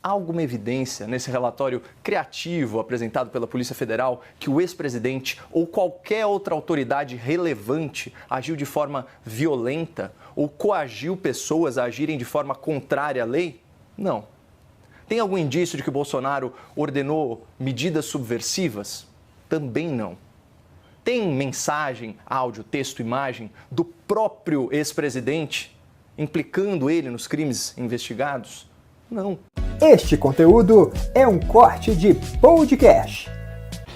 há alguma evidência nesse relatório criativo apresentado pela Polícia Federal que o ex-presidente ou qualquer outra autoridade relevante agiu de forma violenta ou coagiu pessoas a agirem de forma contrária à lei? Não. Tem algum indício de que o Bolsonaro ordenou medidas subversivas? Também não. Tem mensagem, áudio, texto, imagem do próprio ex-presidente implicando ele nos crimes investigados? Não. Este conteúdo é um corte de podcast.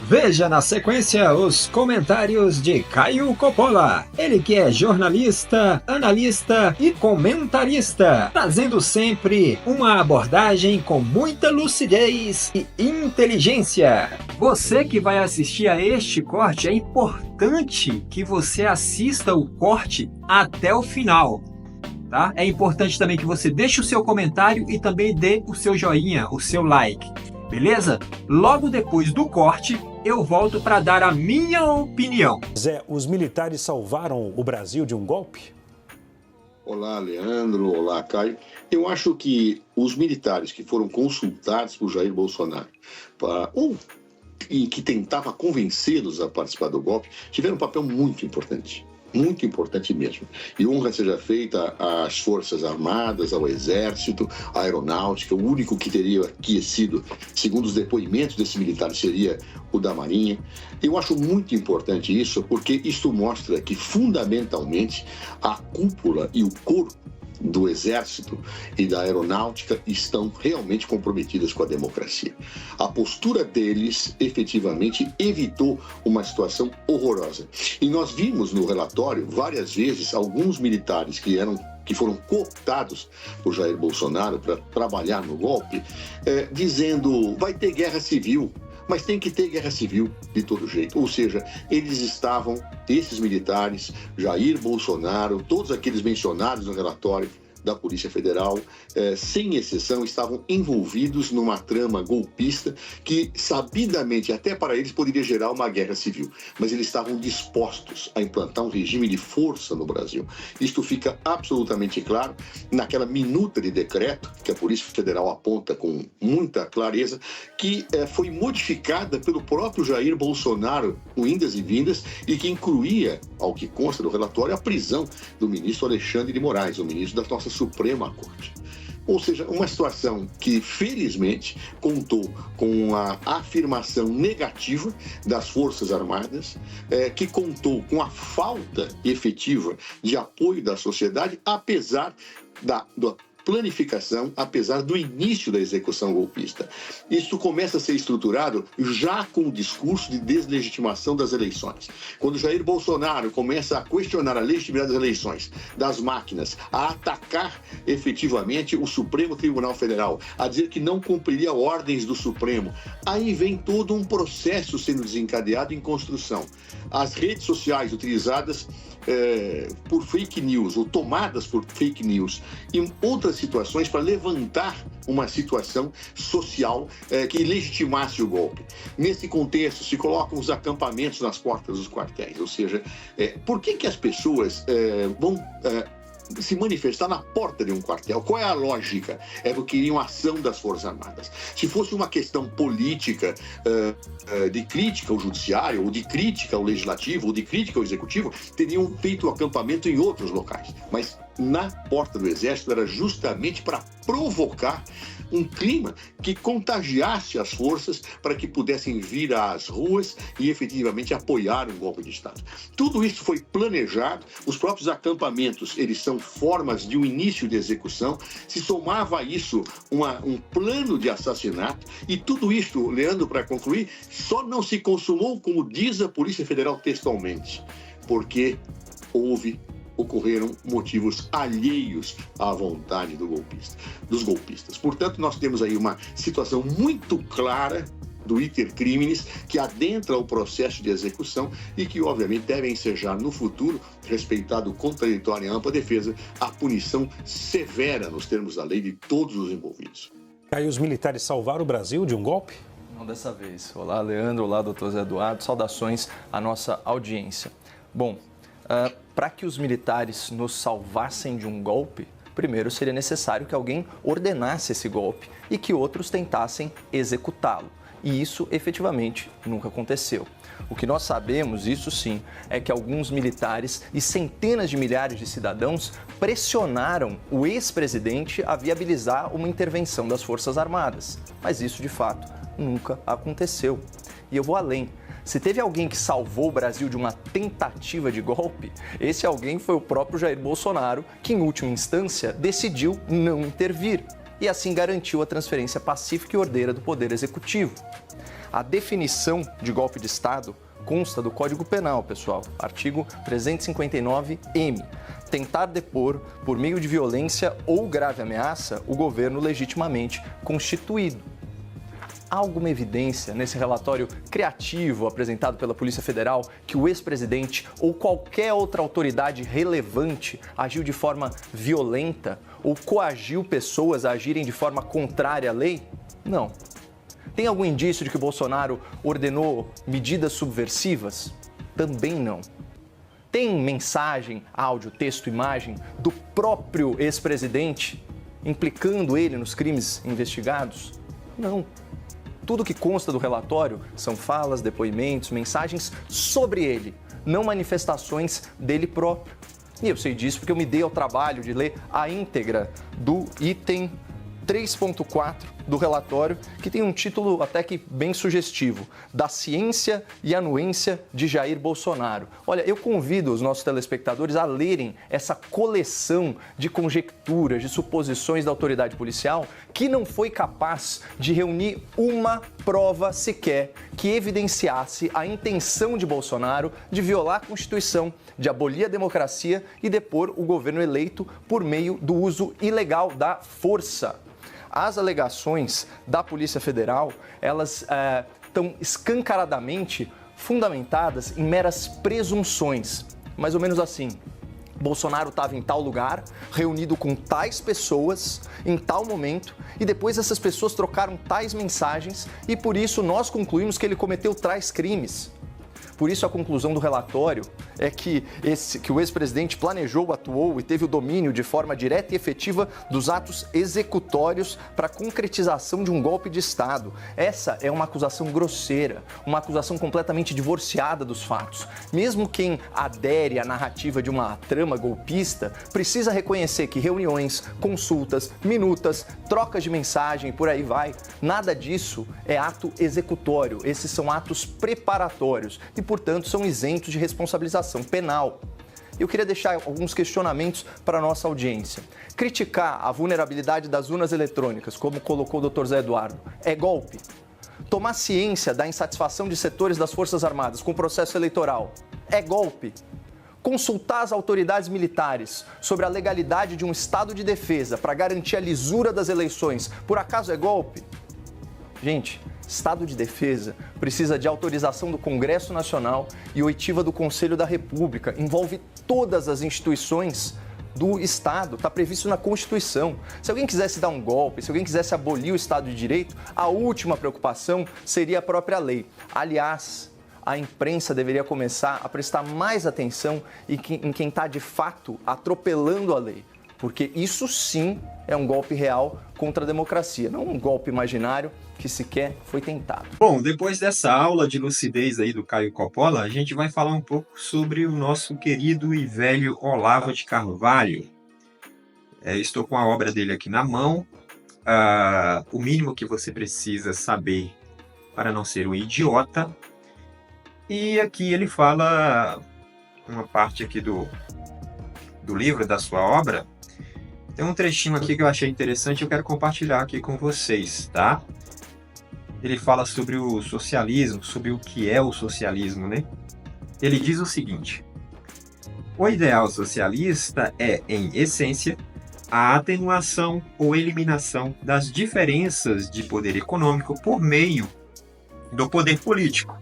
Veja na sequência os comentários de Caio Coppola, ele que é jornalista, analista e comentarista, trazendo sempre uma abordagem com muita lucidez e inteligência. Você que vai assistir a este corte, é importante que você assista o corte até o final. Tá? É importante também que você deixe o seu comentário e também dê o seu joinha, o seu like. Beleza? Logo depois do corte, eu volto para dar a minha opinião. Zé, os militares salvaram o Brasil de um golpe? Olá, Leandro. Olá, Caio. Eu acho que os militares que foram consultados por Jair Bolsonaro e que tentava convencê-los a participar do golpe tiveram um papel muito importante. Muito importante mesmo. E honra seja feita às Forças Armadas, ao Exército, à Aeronáutica. O único que teria aquecido, segundo os depoimentos desses militares, seria o da Marinha. Eu acho muito importante isso, porque isso mostra que, fundamentalmente, a cúpula e o corpo do Exército e da Aeronáutica estão realmente comprometidas com a democracia. A postura deles, efetivamente, evitou uma situação horrorosa. E nós vimos no relatório, várias vezes, alguns militares que foram cooptados por Jair Bolsonaro para trabalhar no golpe, dizendo, vai ter guerra civil. Mas tem que ter guerra civil de todo jeito. Ou seja, esses militares, Jair Bolsonaro, todos aqueles mencionados no relatório da Polícia Federal, sem exceção, estavam envolvidos numa trama golpista que, sabidamente, até para eles, poderia gerar uma guerra civil. Mas eles estavam dispostos a implantar um regime de força no Brasil. Isto fica absolutamente claro naquela minuta de decreto que a Polícia Federal aponta com muita clareza, que foi modificada pelo próprio Jair Bolsonaro, com indas e vindas, e que incluía, ao que consta do relatório, a prisão do ministro Alexandre de Moraes, o ministro da nossa Suprema Corte. Ou seja, uma situação que, felizmente, contou com a afirmação negativa das Forças Armadas, que contou com a falta efetiva de apoio da sociedade, apesar da planificação, apesar do início da execução golpista. Isso começa a ser estruturado já com o discurso de deslegitimação das eleições. Quando Jair Bolsonaro começa a questionar a legitimidade das eleições, das máquinas, a atacar efetivamente o Supremo Tribunal Federal, a dizer que não cumpriria ordens do Supremo, aí vem todo um processo sendo desencadeado em construção. As redes sociais utilizadas por fake news ou tomadas por fake news e outras situações para levantar uma situação social que legitimasse o golpe. Nesse contexto, se colocam os acampamentos nas portas dos quartéis, ou seja, por que as pessoas vão se manifestar na porta de um quartel? Qual é a lógica? É porque iriam ação das Forças Armadas. Se fosse uma questão política de crítica ao judiciário, ou de crítica ao legislativo, ou de crítica ao executivo, teriam feito o acampamento em outros locais. Mas na porta do Exército era justamente para provocar um clima que contagiasse as forças para que pudessem vir às ruas e efetivamente apoiar um golpe de Estado. Tudo isso foi planejado, os próprios acampamentos, eles são formas de um início de execução, se somava a isso um plano de assassinato e tudo isso, Leandro, para concluir, só não se consumou, como diz a Polícia Federal textualmente, porque ocorreram motivos alheios à vontade dos golpistas. Portanto, nós temos aí uma situação muito clara do iter criminis que adentra o processo de execução e que, obviamente, deve ensejar no futuro, respeitado o contraditório e ampla defesa, a punição severa nos termos da lei de todos os envolvidos. Aí os militares salvaram o Brasil de um golpe? Não dessa vez. Olá, Leandro. Olá, doutor Zé Eduardo. Saudações à nossa audiência. Bom, para que os militares nos salvassem de um golpe, Primeiro, seria necessário que alguém ordenasse esse golpe e que outros tentassem executá-lo. E isso, efetivamente, nunca aconteceu. O que nós sabemos, isso sim, é que alguns militares e centenas de milhares de cidadãos pressionaram o ex-presidente a viabilizar uma intervenção das Forças Armadas. Mas isso, de fato, nunca aconteceu. E eu vou além. Se teve alguém que salvou o Brasil de uma tentativa de golpe, esse alguém foi o próprio Jair Bolsonaro, que, em última instância, decidiu não intervir e assim garantiu a transferência pacífica e ordeira do Poder Executivo. A definição de golpe de Estado consta do Código Penal, pessoal, artigo 359-M. Tentar depor, por meio de violência ou grave ameaça, o governo legitimamente constituído. Há alguma evidência nesse relatório criativo apresentado pela Polícia Federal que o ex-presidente ou qualquer outra autoridade relevante agiu de forma violenta ou coagiu pessoas a agirem de forma contrária à lei? Não. Tem algum indício de que Bolsonaro ordenou medidas subversivas? Também não. Tem mensagem, áudio, texto, imagem do próprio ex-presidente implicando ele nos crimes investigados? Não. Tudo que consta do relatório são falas, depoimentos, mensagens sobre ele, não manifestações dele próprio. E eu sei disso porque eu me dei ao trabalho de ler a íntegra do item 3.4 do relatório, que tem um título até que bem sugestivo, Da Ciência e Anuência de Jair Bolsonaro. Olha, eu convido os nossos telespectadores a lerem essa coleção de conjecturas, de suposições da autoridade policial que não foi capaz de reunir uma prova sequer que evidenciasse a intenção de Bolsonaro de violar a Constituição, de abolir a democracia e depor o governo eleito por meio do uso ilegal da força. As alegações da Polícia Federal, elas estão escancaradamente fundamentadas em meras presunções. Mais ou menos assim, Bolsonaro estava em tal lugar, reunido com tais pessoas, em tal momento, e depois essas pessoas trocaram tais mensagens e por isso nós concluímos que ele cometeu tais crimes. Por isso, a conclusão do relatório é que o ex-presidente planejou, atuou e teve o domínio de forma direta e efetiva dos atos executórios para a concretização de um golpe de Estado. Essa é uma acusação grosseira, uma acusação completamente divorciada dos fatos. Mesmo quem adere à narrativa de uma trama golpista precisa reconhecer que reuniões, consultas, minutas, trocas de mensagem, por aí vai, nada disso é ato executório. Esses são atos preparatórios e, portanto, são isentos de responsabilização penal. Eu queria deixar alguns questionamentos para a nossa audiência. Criticar a vulnerabilidade das urnas eletrônicas, como colocou o Dr. Zé Eduardo, é golpe? Tomar ciência da insatisfação de setores das Forças Armadas com o processo eleitoral é golpe? Consultar as autoridades militares sobre a legalidade de um estado de defesa para garantir a lisura das eleições, por acaso é golpe? Gente, estado de defesa precisa de autorização do Congresso Nacional e oitiva do Conselho da República. Envolve todas as instituições do Estado, está previsto na Constituição. Se alguém quisesse dar um golpe, se alguém quisesse abolir o Estado de Direito, a última preocupação seria a própria lei. Aliás, a imprensa deveria começar a prestar mais atenção em quem está de fato atropelando a lei, porque isso sim é um golpe real contra a democracia, não um golpe imaginário que sequer foi tentado. Bom, depois dessa aula de lucidez aí do Caio Coppola, a gente vai falar um pouco sobre o nosso querido e velho Olavo de Carvalho. Estou com a obra dele aqui na mão. O mínimo que você precisa saber para não ser um idiota. E aqui ele fala uma parte aqui do livro, da sua obra. Tem um trechinho aqui que eu achei interessante e eu quero compartilhar aqui com vocês, tá? Ele fala sobre o socialismo, sobre o que é o socialismo, né? Ele diz o seguinte: o ideal socialista é, em essência, a atenuação ou eliminação das diferenças de poder econômico por meio do poder político.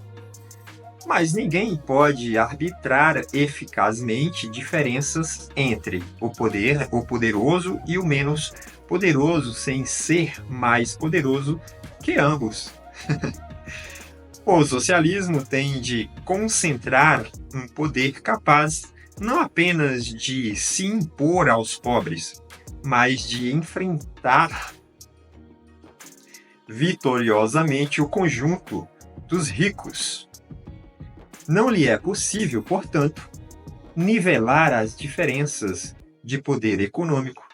Mas ninguém pode arbitrar eficazmente diferenças entre o poderoso e o menos poderoso, sem ser mais poderoso que ambos. O socialismo tem de concentrar um poder capaz não apenas de se impor aos pobres, mas de enfrentar vitoriosamente o conjunto dos ricos. Não lhe é possível, portanto, nivelar as diferenças de poder econômico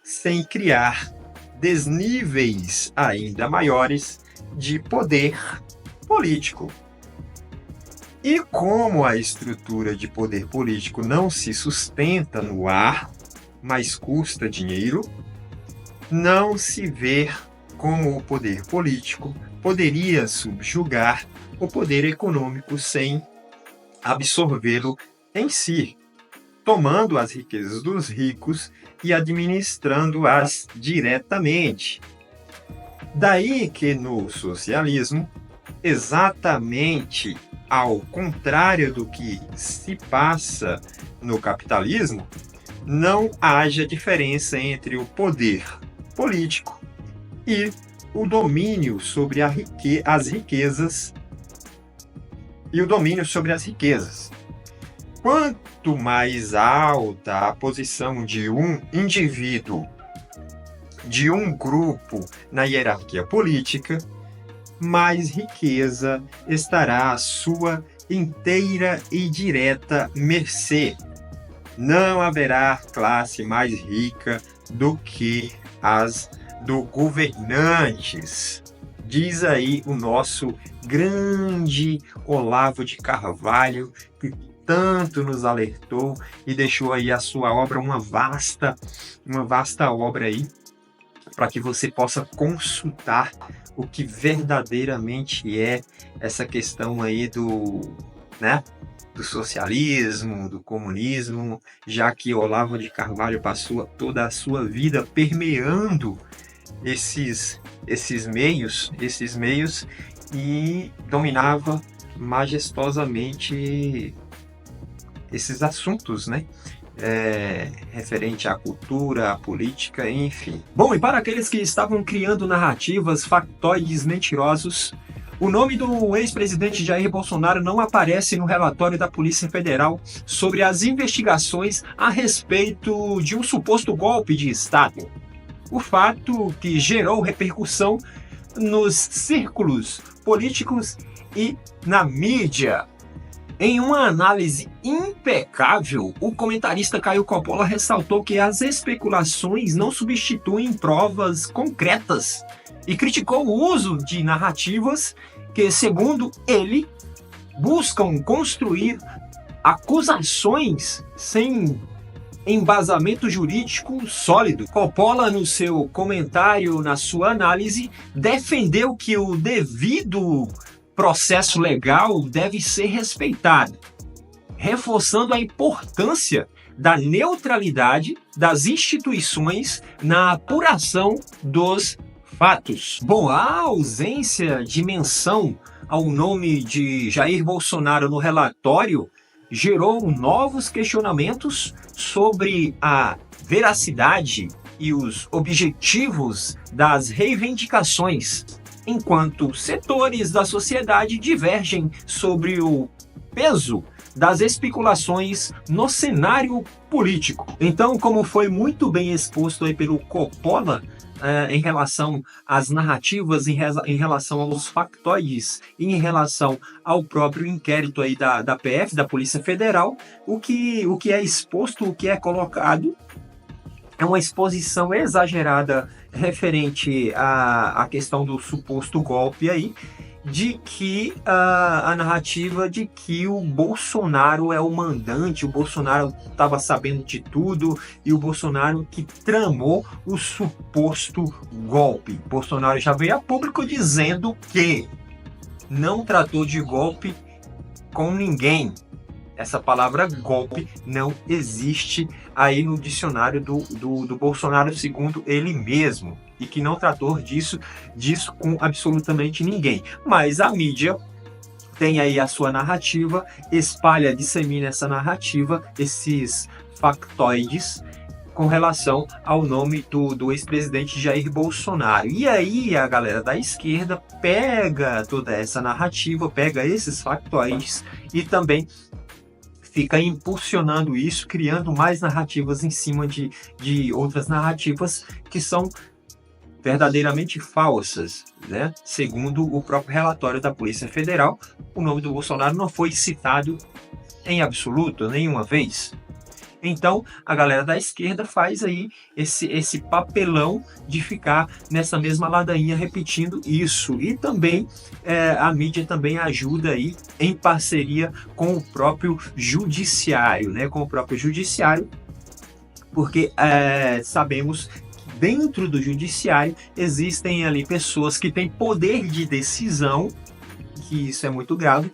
sem criar desníveis ainda maiores de poder político. E como a estrutura de poder político não se sustenta no ar, mas custa dinheiro, não se vê como o poder político poderia subjugar o poder econômico sem absorvê-lo em si, tomando as riquezas dos ricos e administrando-as diretamente. Daí que no socialismo, exatamente ao contrário do que se passa no capitalismo, não haja diferença entre o poder político e o domínio sobre as riquezas e o domínio sobre as riquezas. Quanto mais alta a posição de um indivíduo, de um grupo na hierarquia política, mais riqueza estará à sua inteira e direta mercê. Não haverá classe mais rica do que as do governantes, diz aí o nosso grande Olavo de Carvalho, que tanto nos alertou e deixou aí a sua obra, uma vasta obra aí, para que você possa consultar o que verdadeiramente é essa questão aí do socialismo, do comunismo, já que Olavo de Carvalho passou toda a sua vida permeando esses meios e dominava majestosamente esses assuntos, né? Referente à cultura, à política, enfim. Bom, e para aqueles que estavam criando narrativas, factoides mentirosos, o nome do ex-presidente Jair Bolsonaro não aparece no relatório da Polícia Federal sobre as investigações a respeito de um suposto golpe de Estado. O fato que gerou repercussão nos círculos políticos e na mídia. Em uma análise impecável, o comentarista Caio Coppola ressaltou que as especulações não substituem provas concretas e criticou o uso de narrativas que, segundo ele, buscam construir acusações sem embasamento jurídico sólido. Coppola, no seu comentário, na sua análise, defendeu que o devido processo legal deve ser respeitado, reforçando a importância da neutralidade das instituições na apuração dos fatos. Bom, a ausência de menção ao nome de Jair Bolsonaro no relatório gerou novos questionamentos sobre a veracidade e os objetivos das reivindicações, enquanto setores da sociedade divergem sobre o peso das especulações no cenário político. Então, como foi muito bem exposto aí pelo Coppola, em relação às narrativas, em relação aos factoides e em relação ao próprio inquérito aí da PF, da Polícia Federal, o que é exposto, o que é colocado é uma exposição exagerada referente à questão do suposto golpe aí, de que a narrativa de que o Bolsonaro é o mandante, o Bolsonaro estava sabendo de tudo e o Bolsonaro que tramou o suposto golpe. Bolsonaro já veio a público dizendo que não tratou de golpe com ninguém. Essa palavra golpe não existe aí no dicionário do Bolsonaro, segundo ele mesmo, e que não tratou disso com absolutamente ninguém. Mas a mídia tem aí a sua narrativa, espalha, dissemina essa narrativa, esses factoides, com relação ao nome do ex-presidente Jair Bolsonaro. E aí a galera da esquerda pega toda essa narrativa, pega esses factoides e também fica impulsionando isso, criando mais narrativas em cima de outras narrativas que são verdadeiramente falsas, né? Segundo o próprio relatório da Polícia Federal, o nome do Bolsonaro não foi citado em absoluto nenhuma vez. Então, a galera da esquerda faz aí esse papelão de ficar nessa mesma ladainha repetindo isso. E também a mídia também ajuda aí em parceria com o próprio judiciário, né? Com o próprio judiciário, porque sabemos que dentro do judiciário existem ali pessoas que têm poder de decisão, que isso é muito grave,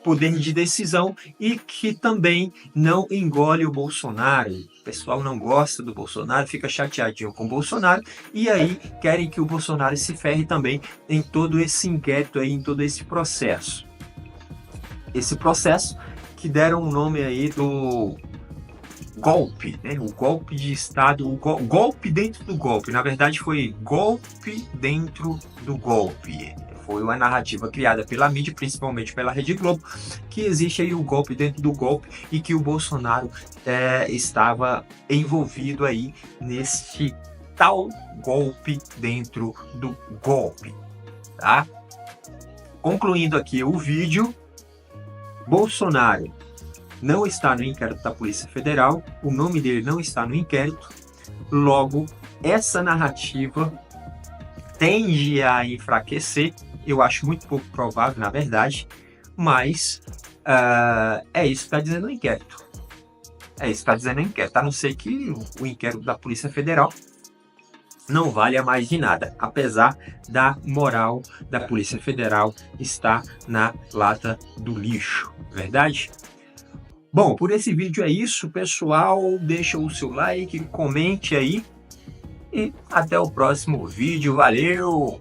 poder de decisão, e que também não engole o Bolsonaro. O pessoal não gosta do Bolsonaro, fica chateadinho com o Bolsonaro, e aí querem que o Bolsonaro se ferre também em todo esse inquérito aí, em todo esse processo. Esse processo que deram o nome aí do golpe, né? O golpe de Estado, o golpe dentro do golpe. Na verdade foi golpe dentro do golpe. Foi uma narrativa criada pela mídia, principalmente pela Rede Globo, que existe aí o golpe dentro do golpe e que o Bolsonaro estava envolvido aí nesse tal golpe dentro do golpe, tá? Concluindo aqui o vídeo, Bolsonaro não está no inquérito da Polícia Federal, o nome dele não está no inquérito, logo essa narrativa tende a enfraquecer. Eu acho muito pouco provável, na verdade, mas é isso que está dizendo o inquérito. É isso que está dizendo o inquérito, a não ser que o inquérito da Polícia Federal não valha mais de nada, apesar da moral da Polícia Federal estar na lata do lixo, verdade? Bom, por esse vídeo é isso, pessoal. Deixa o seu like, comente aí e até o próximo vídeo. Valeu!